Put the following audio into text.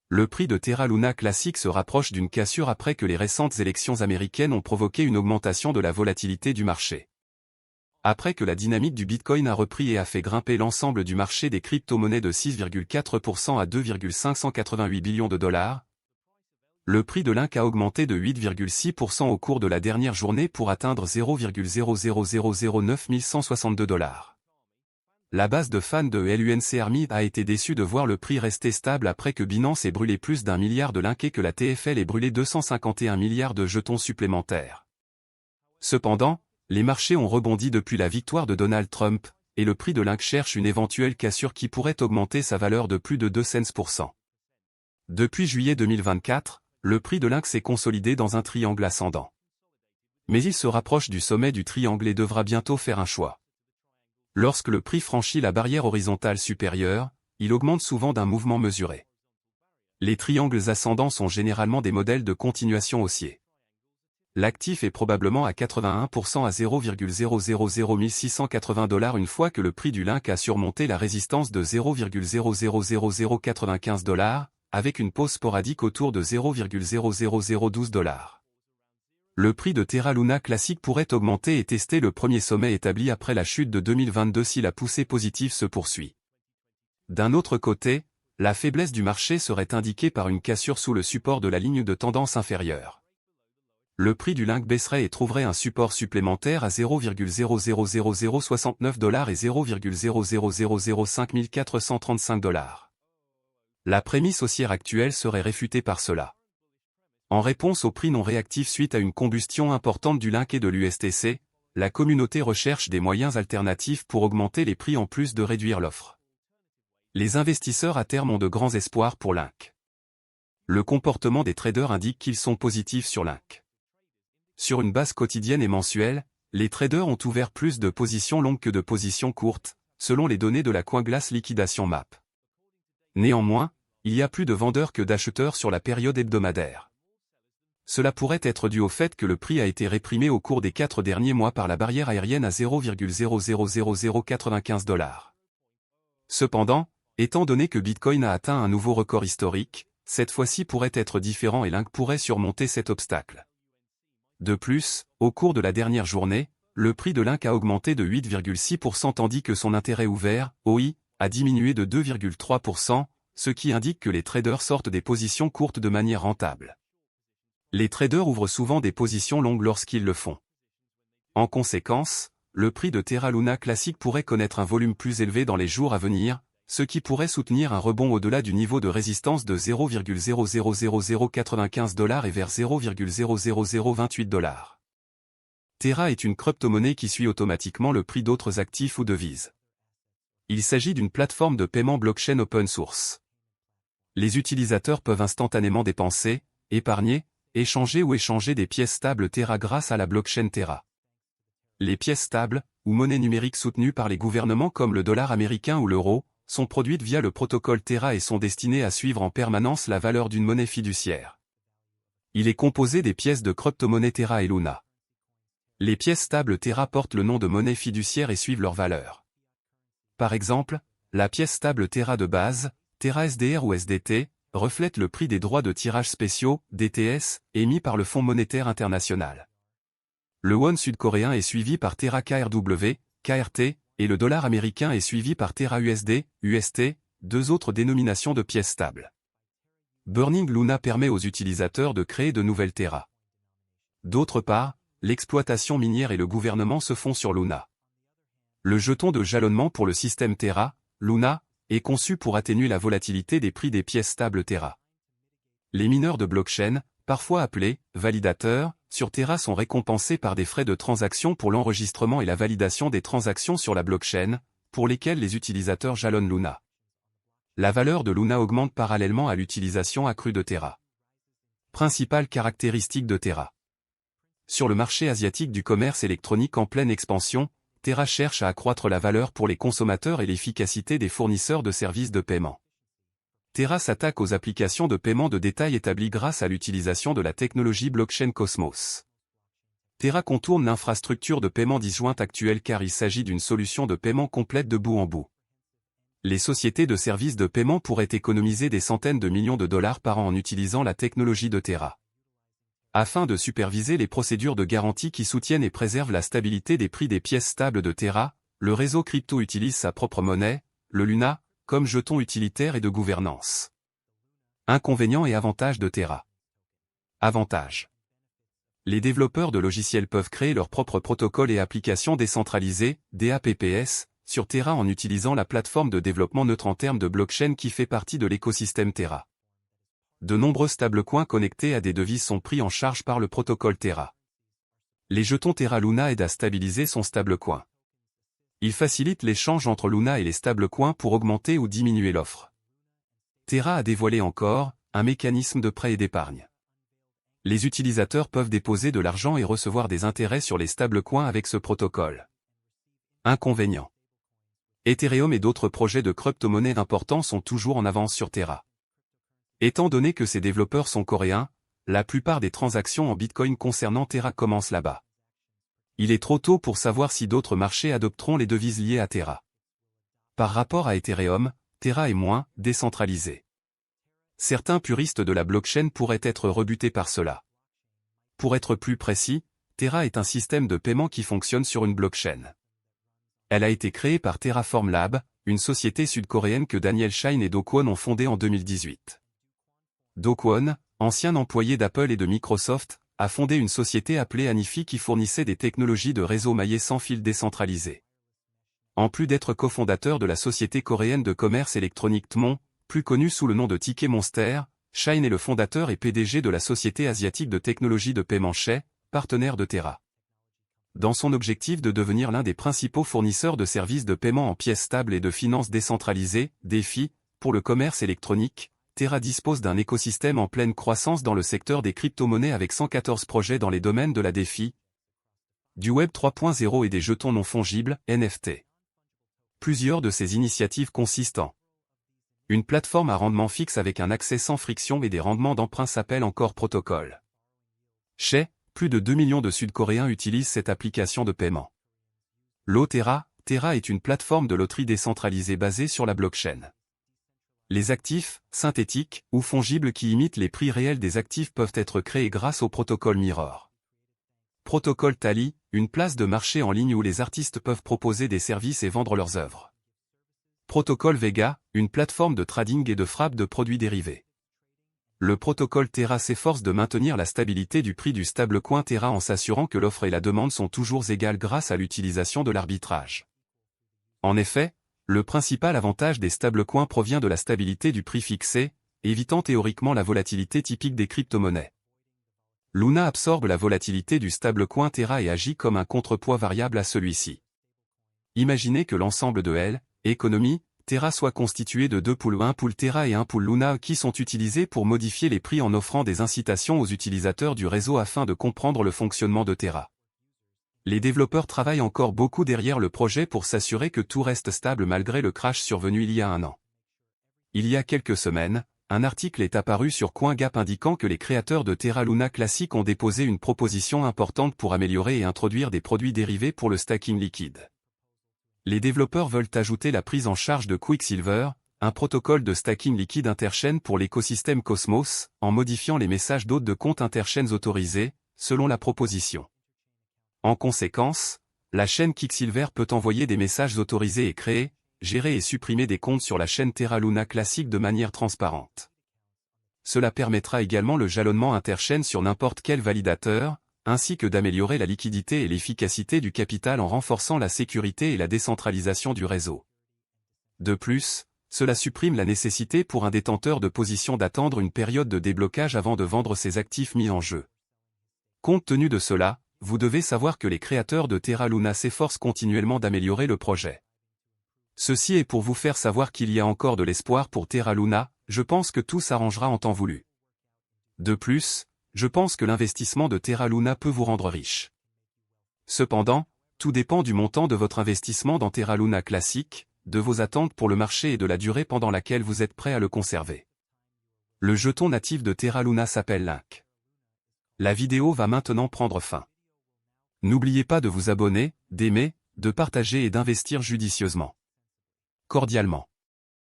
Le prix de Terra Luna classique se rapproche d'une cassure après que les récentes élections américaines ont provoqué une augmentation de la volatilité du marché. Après que la dynamique du Bitcoin a repris et a fait grimper l'ensemble du marché des crypto-monnaies de 6,4% à 2,588 billions de dollars, le prix de l'Inc a augmenté de 8,6% au cours de la dernière journée pour atteindre 0,00009 162 dollars. La base de fans de LUNC Army a été déçue de voir le prix rester stable après que Binance ait brûlé plus d'1 milliard de l'Inc et que la TFL ait brûlé 251 milliards de jetons supplémentaires. Cependant, les marchés ont rebondi depuis la victoire de Donald Trump, et le prix de l'Inc cherche une éventuelle cassure qui pourrait augmenter sa valeur de plus de 2 cents pour cent. Depuis juillet 2024, le prix de l'Inc s'est consolidé dans un triangle ascendant. Mais il se rapproche du sommet du triangle et devra bientôt faire un choix. Lorsque le prix franchit la barrière horizontale supérieure, il augmente souvent d'un mouvement mesuré. Les triangles ascendants sont généralement des modèles de continuation haussier. L'actif est probablement à 81% à 0,000680 dollars une fois que le prix du LINC a surmonté la résistance de 0,000095 dollars, avec une pause sporadique autour de 0,00012 dollars. Le prix de Terra Luna classique pourrait augmenter et tester le premier sommet établi après la chute de 2022 si la poussée positive se poursuit. D'un autre côté, la faiblesse du marché serait indiquée par une cassure sous le support de la ligne de tendance inférieure. Le prix du LINC baisserait et trouverait un support supplémentaire à 0,00069 dollars et 0,0005435 dollars. La prémisse haussière actuelle serait réfutée par cela. En réponse au prix non réactif suite à une combustion importante du LINC et de l'USTC, la communauté recherche des moyens alternatifs pour augmenter les prix en plus de réduire l'offre. Les investisseurs à terme ont de grands espoirs pour LINC. Le comportement des traders indique qu'ils sont positifs sur LINC. Sur une base quotidienne et mensuelle, les traders ont ouvert plus de positions longues que de positions courtes, selon les données de la CoinGlass Liquidation Map. Néanmoins, il y a plus de vendeurs que d'acheteurs sur la période hebdomadaire. Cela pourrait être dû au fait que le prix a été réprimé au cours des 4 derniers mois par la barrière aérienne à 0,00095 dollars. Cependant, étant donné que Bitcoin a atteint un nouveau record historique, cette fois-ci pourrait être différent et LINC pourrait surmonter cet obstacle. De plus, au cours de la dernière journée, le prix de LINC a augmenté de 8,6% tandis que son intérêt ouvert, OI, a diminué de 2,3%, ce qui indique que les traders sortent des positions courtes de manière rentable. Les traders ouvrent souvent des positions longues lorsqu'ils le font. En conséquence, le prix de Terra Luna classique pourrait connaître un volume plus élevé dans les jours à venir, ce qui pourrait soutenir un rebond au-delà du niveau de résistance de 0,00095 dollars et vers 0,00028 dollars. Terra est une crypto-monnaie qui suit automatiquement le prix d'autres actifs ou devises. Il s'agit d'une plateforme de paiement blockchain open source. Les utilisateurs peuvent instantanément dépenser, épargner, échanger ou échanger des pièces stables Terra grâce à la blockchain Terra. Les pièces stables, ou monnaies numériques soutenues par les gouvernements comme le dollar américain ou l'euro, sont produites via le protocole Terra et sont destinées à suivre en permanence la valeur d'une monnaie fiduciaire. Il est composé des pièces de crypto-monnaie Terra et Luna. Les pièces stables Terra portent le nom de monnaie fiduciaire et suivent leur valeur. Par exemple, la pièce stable Terra de base, Terra SDR ou SDT, reflète le prix des droits de tirage spéciaux, DTS, émis par le Fonds monétaire international. Le won sud-coréen est suivi par Terra KRW, KRT, et le dollar américain est suivi par Terra USD, UST, deux autres dénominations de pièces stables. Burning Luna permet aux utilisateurs de créer de nouvelles Terra. D'autre part, l'exploitation minière et le gouvernement se font sur Luna. Le jeton de jalonnement pour le système Terra, Luna, est conçu pour atténuer la volatilité des prix des pièces stables Terra. Les mineurs de blockchain, parfois appelés validateurs, sur Terra sont récompensés par des frais de transaction pour l'enregistrement et la validation des transactions sur la blockchain, pour lesquels les utilisateurs jalonnent Luna. La valeur de Luna augmente parallèlement à l'utilisation accrue de Terra. Principales caractéristiques de Terra. Sur le marché asiatique du commerce électronique en pleine expansion, Terra cherche à accroître la valeur pour les consommateurs et l'efficacité des fournisseurs de services de paiement. Terra s'attaque aux applications de paiement de détail établies grâce à l'utilisation de la technologie blockchain Cosmos. Terra contourne l'infrastructure de paiement disjointe actuelle car il s'agit d'une solution de paiement complète de bout en bout. Les sociétés de services de paiement pourraient économiser des centaines de millions de dollars par an en utilisant la technologie de Terra. Afin de superviser les procédures de garantie qui soutiennent et préservent la stabilité des prix des pièces stables de Terra, le réseau crypto utilise sa propre monnaie, le Luna, comme jeton utilitaire et de gouvernance. Inconvénients et avantages de Terra. Avantages. Les développeurs de logiciels peuvent créer leurs propres protocoles et applications décentralisées, DApps, sur Terra en utilisant la plateforme de développement neutre en termes de blockchain qui fait partie de l'écosystème Terra. De nombreux stablecoins connectés à des devises sont pris en charge par le protocole Terra. Les jetons Terra Luna aident à stabiliser son stablecoin. Ils facilitent l'échange entre Luna et les stablecoins pour augmenter ou diminuer l'offre. Terra a dévoilé encore un mécanisme de prêt et d'épargne. Les utilisateurs peuvent déposer de l'argent et recevoir des intérêts sur les stablecoins avec ce protocole. Inconvénients. Ethereum et d'autres projets de crypto-monnaie importants sont toujours en avance sur Terra. Étant donné que ces développeurs sont coréens, la plupart des transactions en Bitcoin concernant Terra commencent là-bas. Il est trop tôt pour savoir si d'autres marchés adopteront les devises liées à Terra. Par rapport à Ethereum, Terra est moins décentralisé. Certains puristes de la blockchain pourraient être rebutés par cela. Pour être plus précis, Terra est un système de paiement qui fonctionne sur une blockchain. Elle a été créée par Terraform Lab, une société sud-coréenne que Daniel Shine et Do Kwon ont fondée en 2018. Do Kwon, ancien employé d'Apple et de Microsoft, a fondé une société appelée Anifi qui fournissait des technologies de réseau maillé sans fil décentralisé. En plus d'être cofondateur de la société coréenne de commerce électronique Tmon, plus connue sous le nom de Ticket Monster, Shine est le fondateur et PDG de la société asiatique de technologie de paiement Shay, partenaire de Terra. Dans son objectif de devenir l'un des principaux fournisseurs de services de paiement en pièces stables et de finances décentralisées, DeFi, pour le commerce électronique, Terra dispose d'un écosystème en pleine croissance dans le secteur des crypto-monnaies avec 114 projets dans les domaines de la DeFi, du Web 3.0 et des jetons non fongibles, NFT. Plusieurs de ces initiatives consistent en une plateforme à rendement fixe avec un accès sans friction et des rendements d'emprunt s'appelle encore protocole. Shay, plus de 2 millions de Sud-Coréens utilisent cette application de paiement. Terra est une plateforme de loterie décentralisée basée sur la blockchain. Les actifs, synthétiques ou fongibles qui imitent les prix réels des actifs peuvent être créés grâce au protocole Mirror. Protocole Tally, une place de marché en ligne où les artistes peuvent proposer des services et vendre leurs œuvres. Protocole Vega, une plateforme de trading et de frappe de produits dérivés. Le protocole Terra s'efforce de maintenir la stabilité du prix du stablecoin Terra en s'assurant que l'offre et la demande sont toujours égales grâce à l'utilisation de l'arbitrage. En effet, le principal avantage des stablecoins provient de la stabilité du prix fixé, évitant théoriquement la volatilité typique des crypto-monnaies. Luna absorbe la volatilité du stablecoin Terra et agit comme un contrepoids variable à celui-ci. Imaginez que l'ensemble de L, économie, Terra soit constitué de deux pools, un pool Terra et un pool Luna qui sont utilisés pour modifier les prix en offrant des incitations aux utilisateurs du réseau afin de comprendre le fonctionnement de Terra. Les développeurs travaillent encore beaucoup derrière le projet pour s'assurer que tout reste stable malgré le crash survenu il y a un an. Il y a quelques semaines, un article est apparu sur CoinGap indiquant que les créateurs de Terra Luna Classic ont déposé une proposition importante pour améliorer et introduire des produits dérivés pour le stacking liquide. Les développeurs veulent ajouter la prise en charge de Quicksilver, un protocole de stacking liquide interchain pour l'écosystème Cosmos, en modifiant les messages d'hôtes de compte interchains autorisés, selon la proposition. En conséquence, la chaîne Quicksilver peut envoyer des messages autorisés et créer, gérer et supprimer des comptes sur la chaîne Terra Luna Classic de manière transparente. Cela permettra également le jalonnement interchain sur n'importe quel validateur, ainsi que d'améliorer la liquidité et l'efficacité du capital en renforçant la sécurité et la décentralisation du réseau. De plus, cela supprime la nécessité pour un détenteur de position d'attendre une période de déblocage avant de vendre ses actifs mis en jeu. Compte tenu de cela, vous devez savoir que les créateurs de Terra Luna s'efforcent continuellement d'améliorer le projet. Ceci est pour vous faire savoir qu'il y a encore de l'espoir pour Terra Luna, je pense que tout s'arrangera en temps voulu. De plus, je pense que l'investissement de Terra Luna peut vous rendre riche. Cependant, tout dépend du montant de votre investissement dans Terra Luna Classic, de vos attentes pour le marché et de la durée pendant laquelle vous êtes prêt à le conserver. Le jeton natif de Terra Luna s'appelle Link. La vidéo va maintenant prendre fin. N'oubliez pas de vous abonner, d'aimer, de partager et d'investir judicieusement. Cordialement.